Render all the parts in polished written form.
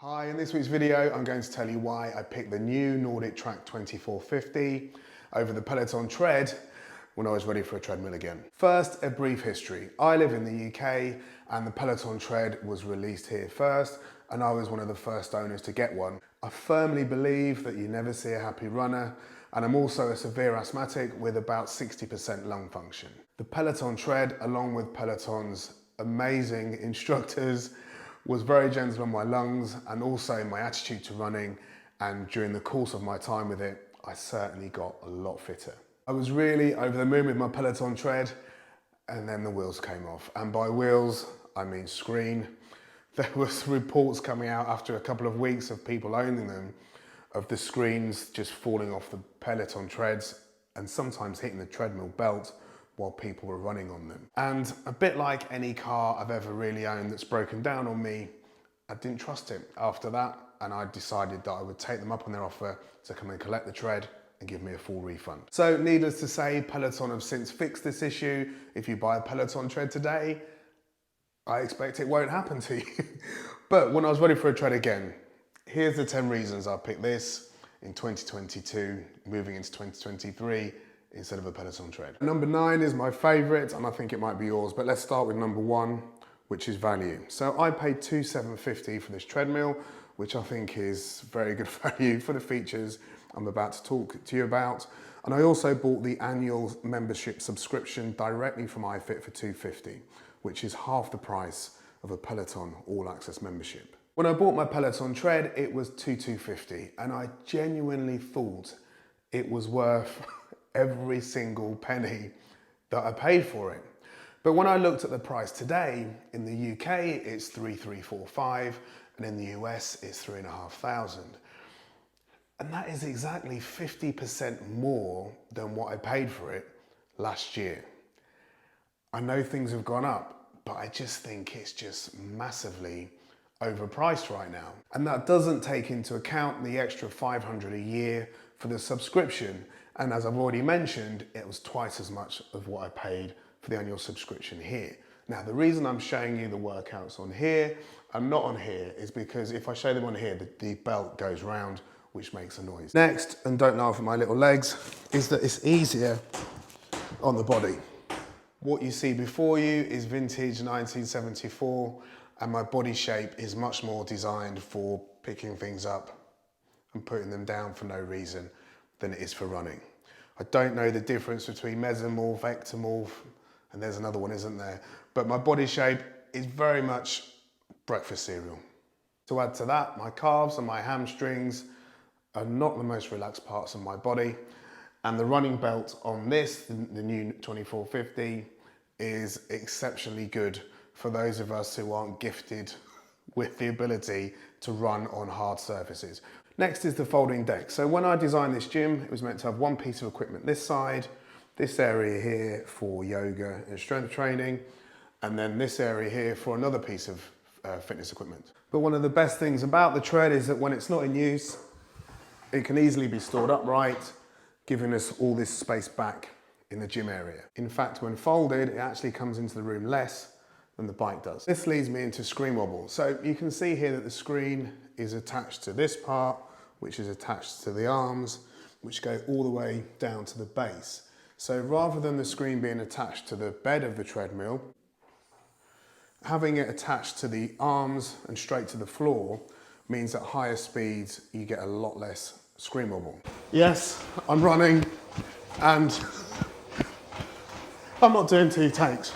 Hi, in this week's video, I'm going to tell you why I picked the new NordicTrack 2450 over the Peloton Tread when I was ready for a treadmill again. First, a brief history. I live in the UK and the Peloton Tread was released here first, and I was one of the first owners to get one. I firmly believe that you never see a happy runner, and I'm also a severe asthmatic with about 60% lung function. The Peloton Tread, along with Peloton's amazing instructors, was very gentle on my lungs and also my attitude to running, and during the course of my time with it, I certainly got a lot fitter. I was really over the moon with my Peloton Tread, and then the wheels came off. And by wheels, I mean screen. There was reports coming out after a couple of weeks of people owning them of the screens just falling off the Peloton Treads and sometimes hitting the treadmill belt while people were running on them. And a bit like any car I've ever really owned that's broken down on me, I didn't trust it after that, and I decided that I would take them up on their offer to come and collect the Tread and give me a full refund. So needless to say, Peloton have since fixed this issue. If you buy a Peloton Tread today, I expect it won't happen to you. But when I was ready for a Tread again, here's the 10 reasons I picked this in 2022, moving into 2023, instead of a Peloton Tread. Number 9 is my favorite, and I think it might be yours, but let's start with number 1, which is value. So I paid $2,750 for this treadmill, which I think is very good value for the features I'm about to talk to you about. And I also bought the annual membership subscription directly from ifit for $250, which is half the price of a Peloton All Access membership. When I bought my Peloton Tread, it was $2,250, and I genuinely thought it was worth every single penny that I paid for it. But when I looked at the price today, in the UK it's $3,345, and in the US it's $3,500. And that is exactly 50% more than what I paid for it last year. I know things have gone up, but I just think it's just massively overpriced right now. And that doesn't take into account the extra $500 a year for the subscription. And as I've already mentioned, it was twice as much of what I paid for the annual subscription here. Now, the reason I'm showing you the workouts on here and not on here is because if I show them on here, the belt goes round, which makes a noise. Next, and don't laugh at my little legs, is that it's easier on the body. What you see before you is vintage 1974, and my body shape is much more designed for picking things up and putting them down for no reason than it is for running. I don't know the difference between mesomorph, ectomorph, and there's another one, isn't there? But my body shape is very much breakfast cereal. To add to that, my calves and my hamstrings are not the most relaxed parts of my body, and the running belt on this, the new 2450, is exceptionally good for those of us who aren't gifted with the ability to run on hard surfaces. Next is the folding deck. So when I designed this gym, it was meant to have one piece of equipment this side, this area here for yoga and strength training, and then this area here for another piece of fitness equipment. But one of the best things about the Tread is that when it's not in use, it can easily be stored upright, giving us all this space back in the gym area. In fact, when folded, it actually comes into the room less than the bike does. This leads me into screen wobble. So you can see here that the screen is attached to this part, which is attached to the arms, which go all the way down to the base. So rather than the screen being attached to the bed of the treadmill, having it attached to the arms and straight to the floor means at higher speeds you get a lot less screen wobble. Yes, I'm running and I'm not doing 2 takes.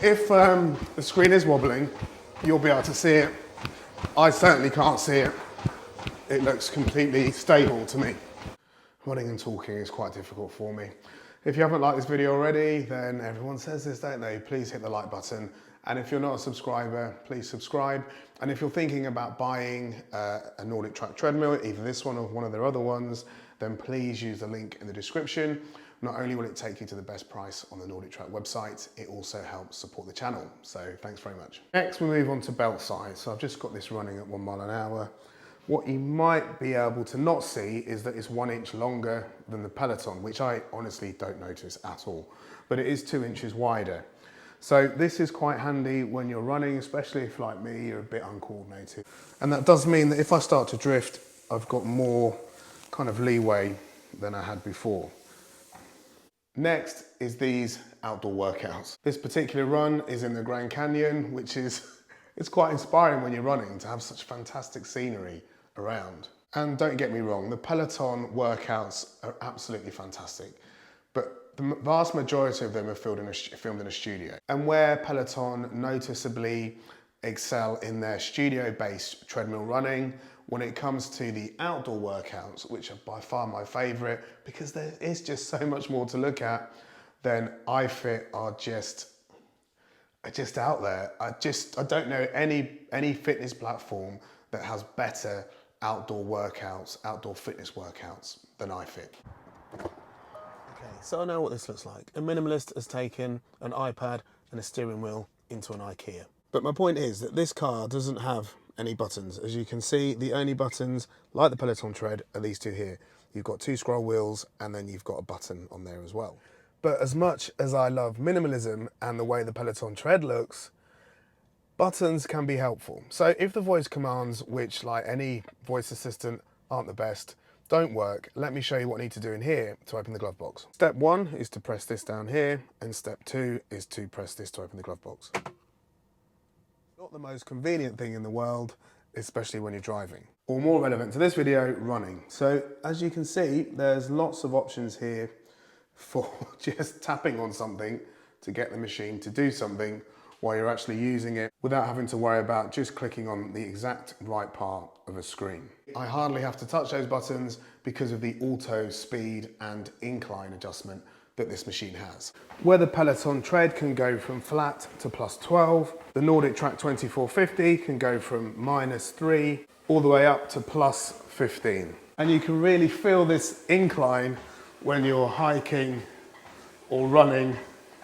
If the screen is wobbling, you'll be able to see it. I certainly can't see it. It looks completely stable to me. Running and talking is quite difficult for me. If you haven't liked this video already, then everyone says this, don't they? Please hit the like button. And if you're not a subscriber, please subscribe. And if you're thinking about buying a NordicTrack treadmill, either this one or one of their other ones, then please use the link in the description. Not only will it take you to the best price on the NordicTrack website, it also helps support the channel. So thanks very much. Next, we move on to belt size. So I've just got this running at 1 mile an hour. What you might be able to not see is that it's 1 inch longer than the Peloton, which I honestly don't notice at all, but it is 2 inches wider. So this is quite handy when you're running, especially if, like me, you're a bit uncoordinated. And that does mean that if I start to drift, I've got more kind of leeway than I had before. Next is these outdoor workouts. This particular run is in the Grand Canyon, which is, it's quite inspiring when you're running to have such fantastic scenery around. And don't get me wrong, the Peloton workouts are absolutely fantastic, but the vast majority of them are filmed in a studio. And where Peloton noticeably excel in their studio-based treadmill running, when it comes to the outdoor workouts, which are by far my favorite, because there is just so much more to look at, then ifit are just out there. I don't know any fitness platform that has better outdoor workouts, outdoor fitness workouts than ifit. Okay, so I know what this looks like. A minimalist has taken an iPad and a steering wheel into an IKEA. But my point is that this car doesn't have any buttons. As you can see, the only buttons, like the Peloton Tread, are these two here. You've got two scroll wheels and then you've got a button on there as well. But as much as I love minimalism and the way the Peloton Tread looks, buttons can be helpful. So if the voice commands, which like any voice assistant aren't the best, don't work, let me show you what I need to do in here to open the glove box. Step 1 is to press this down here, and step 2 is to press this to open the glove box. Not the most convenient thing in the world, especially when you're driving. Or more relevant to this video, running. So as you can see, there's lots of options here for just tapping on something to get the machine to do something while you're actually using it without having to worry about just clicking on the exact right part of a screen. I hardly have to touch those buttons because of the auto speed and incline adjustment that this machine has. Where the Peloton Tread can go from flat to +12, the NordicTrack 2450 can go from -3 all the way up to +15. And you can really feel this incline when you're hiking or running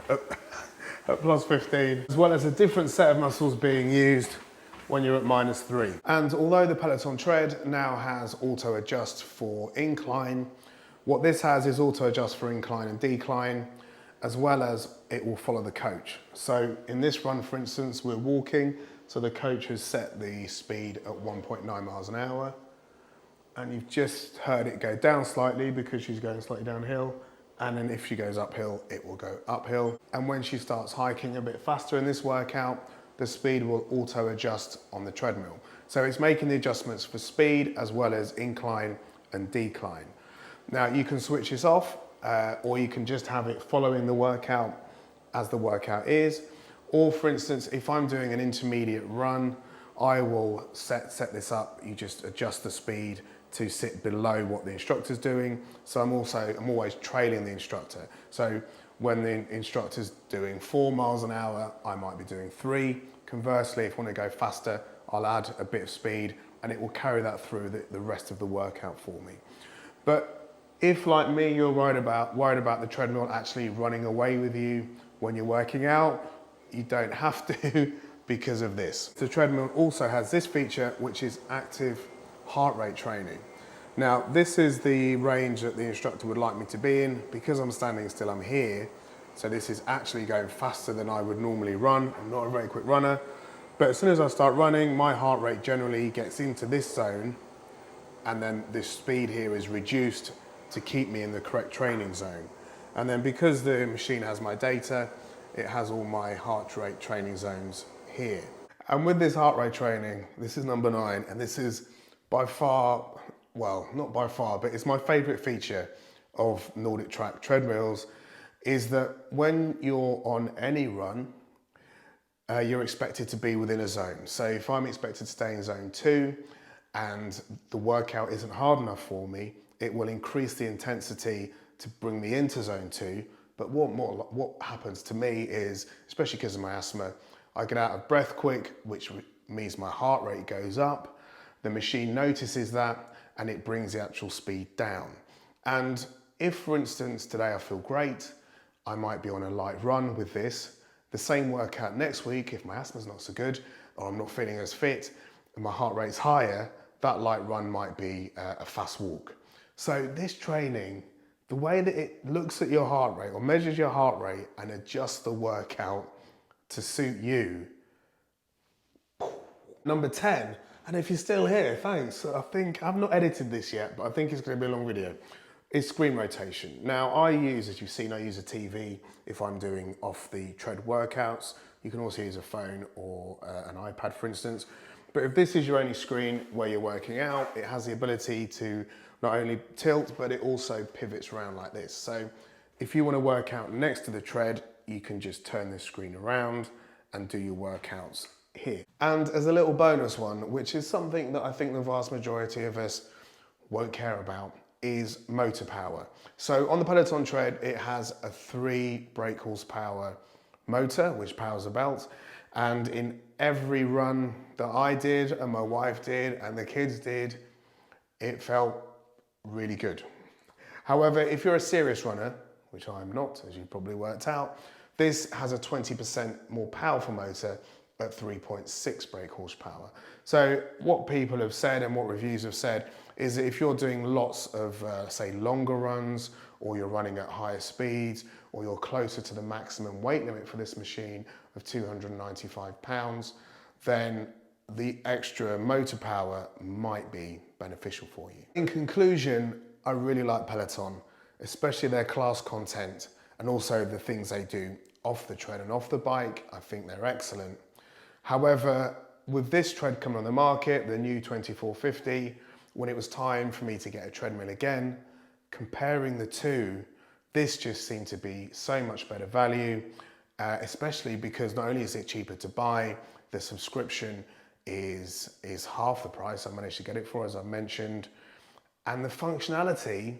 at +15, as well as a different set of muscles being used when you're at -3. And although the Peloton Tread now has auto adjust for incline, what this has is auto adjust for incline and decline, as well as it will follow the coach. So in this run, for instance, we're walking, so the coach has set the speed at 1.9 miles an hour. And you've just heard it go down slightly because she's going slightly downhill. And then if she goes uphill, it will go uphill. And when she starts hiking a bit faster in this workout, the speed will auto adjust on the treadmill. So it's making the adjustments for speed as well as incline and decline. Now you can switch this off or you can just have it following the workout as the workout is. Or for instance, if I'm doing an intermediate run, I will set this up. You just adjust the speed to sit below what the instructor's doing. So I'm always trailing the instructor. So when the instructor's doing 4 miles an hour, I might be doing 3. Conversely, if I want to go faster, I'll add a bit of speed and it will carry that through the rest of the workout for me. But if, like me, you're worried about the treadmill actually running away with you when you're working out, you don't have to because of this. The treadmill also has this feature, which is active heart rate training. Now, this is the range that the instructor would like me to be in. Because I'm standing still, I'm here. So this is actually going faster than I would normally run. I'm not a very quick runner. But as soon as I start running, my heart rate generally gets into this zone. And then this speed here is reduced to keep me in the correct training zone. And then because the machine has my data, it has all my heart rate training zones here. And with this heart rate training, this is number 9, and this is by far, well, not by far, but it's my favorite feature of NordicTrack treadmills, is that when you're on any run, you're expected to be within a zone. So if I'm expected to stay in zone 2 and the workout isn't hard enough for me, it will increase the intensity to bring me into zone 2. But what happens to me is, especially because of my asthma, I get out of breath quick, which means my heart rate goes up. The machine notices that and it brings the actual speed down. And if, for instance, today I feel great, I might be on a light run with this. The same workout next week, if my asthma's not so good or I'm not feeling as fit and my heart rate's higher, that light run might be a fast walk. So this training, the way that it looks at your heart rate or measures your heart rate and adjusts the workout to suit you. Number 10, and if you're still here, thanks. I think, I've not edited this yet, but I think it's going to be a long video, is screen rotation. Now I use, as you've seen, I use a TV if I'm doing off the tread workouts. You can also use a phone or an iPad, for instance. But if this is your only screen where you're working out, it has the ability to not only tilt, but it also pivots around like this. So if you want to work out next to the tread, you can just turn this screen around and do your workouts here. And as a little bonus one, which is something that I think the vast majority of us won't care about, is motor power. So on the Peloton Tread, it has a 3 brake horsepower motor, which powers the belt. And in every run that I did, and my wife did, and the kids did, it felt really good. However, if you're a serious runner, which I'm not, as you've probably worked out, this has a 20% more powerful motor at 3.6 brake horsepower. So what people have said and what reviews have said is that if you're doing lots of, say, longer runs, or you're running at higher speeds, or you're closer to the maximum weight limit for this machine of 295 pounds, then the extra motor power might be beneficial for you. In conclusion, I really like Peloton, especially their class content and also the things they do off the tread and off the bike. I think they're excellent. However, with this tread coming on the market, the new 2450, when it was time for me to get a treadmill again, comparing the two, this just seemed to be so much better value, especially because not only is it cheaper to buy, the subscription is half the price I managed to get it for, as I've mentioned. And the functionality,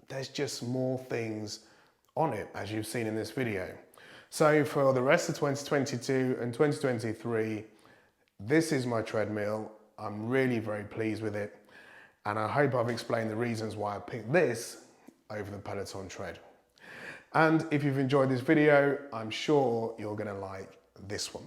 there's just more things on it, as you've seen in this video. So for the rest of 2022 and 2023, this is my treadmill. I'm really very pleased with it. And I hope I've explained the reasons why I picked this over the Peloton Tread. And if you've enjoyed this video, I'm sure you're gonna like this one.